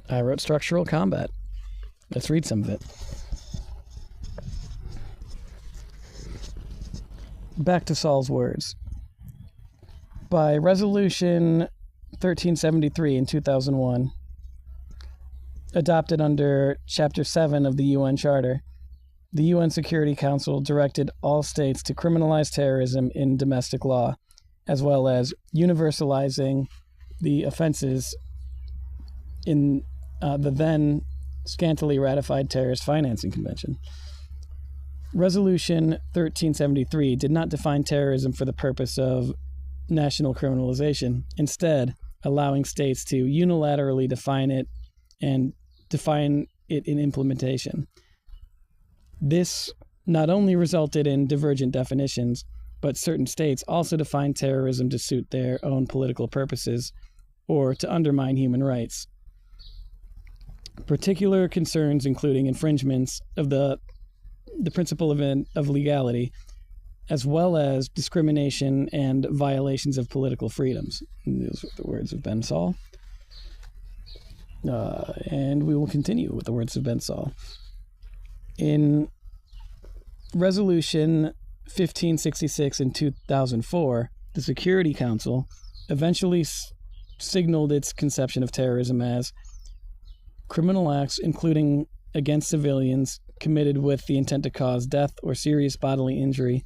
I wrote structural combat. Let's read some of it. Back to Saul's words. By Resolution 1373 in 2001, adopted under Chapter 7 of the UN Charter, the UN Security Council directed all states to criminalize terrorism in domestic law, as well as universalizing the offenses in the then scantily ratified Terrorist Financing Convention. Resolution 1373 did not define terrorism for the purpose of national criminalization, instead allowing states to unilaterally define it and define it in implementation. This not only resulted in divergent definitions, but certain states also defined terrorism to suit their own political purposes or to undermine human rights. Particular concerns including infringements of the principle of legality, as well as discrimination and violations of political freedoms. And those are the words of Ben Saul. And we will continue with the words of Ben Saul. In Resolution 1566 in 2004, the Security Council eventually signaled its conception of terrorism as criminal acts, including against civilians, committed with the intent to cause death or serious bodily injury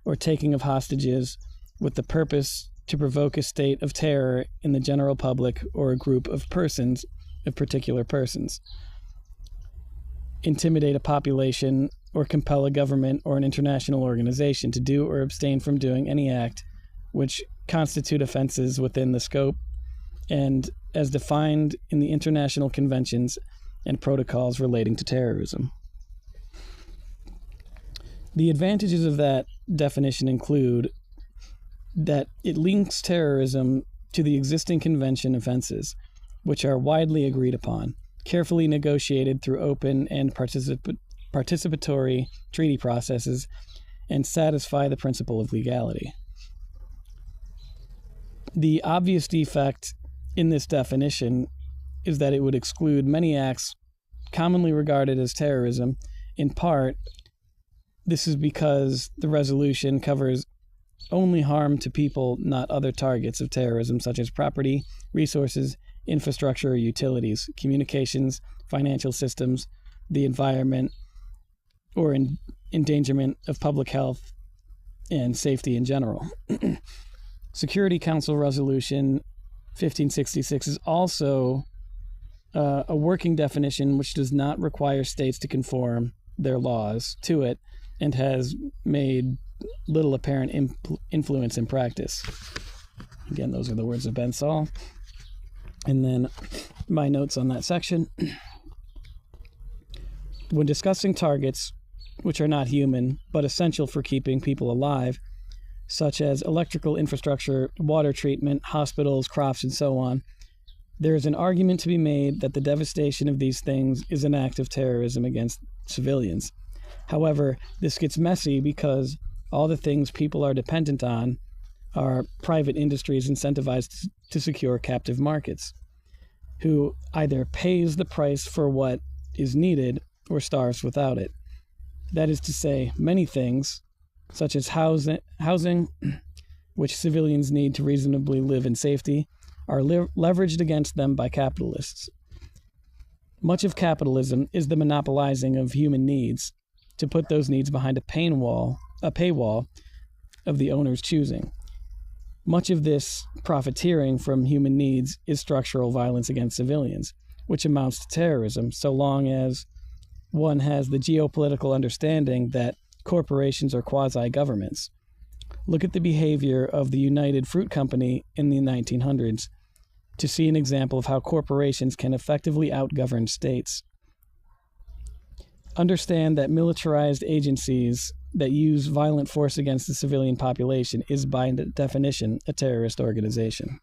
or taking of hostages with the purpose to provoke a state of terror in the general public or a group of persons, of particular persons, intimidate a population, or compel a government or an international organization to do or abstain from doing any act which constitute offenses within the scope and as defined in the international conventions and protocols relating to terrorism. The advantages of that definition include that it links terrorism to the existing convention offenses, which are widely agreed upon, carefully negotiated through open and participatory treaty processes, and satisfy the principle of legality. The obvious defect in this definition is that it would exclude many acts commonly regarded as terrorism. In part, this is because the resolution covers only harm to people, not other targets of terrorism, such as property, resources, infrastructure or utilities, communications, financial systems, the environment, or endangerment of public health and safety in general. Security Council Resolution 1566 is also a working definition which does not require states to conform their laws to it and has made little apparent influence in practice. Again, those are the words of Ben Saul. And then my notes on that section. When discussing targets which are not human but essential for keeping people alive, such as electrical infrastructure, water treatment, hospitals, crops, and so on, there is an argument to be made that the devastation of these things is an act of terrorism against civilians. However, this gets messy because all the things people are dependent on are private industries incentivized to secure captive markets, who either pays the price for what is needed or starves without it. That is to say, many things, such as housing, which civilians need to reasonably live in safety, are leveraged against them by capitalists. Much of capitalism is the monopolizing of human needs to put those needs behind a paywall of the owner's choosing. Much of this profiteering from human needs is structural violence against civilians, which amounts to terrorism so long as one has the geopolitical understanding that corporations are quasi-governments. Look at the behavior of the United Fruit Company in the 1900s to see an example of how corporations can effectively outgovern states. Understand that militarized agencies that use violent force against the civilian population is by definition a terrorist organization.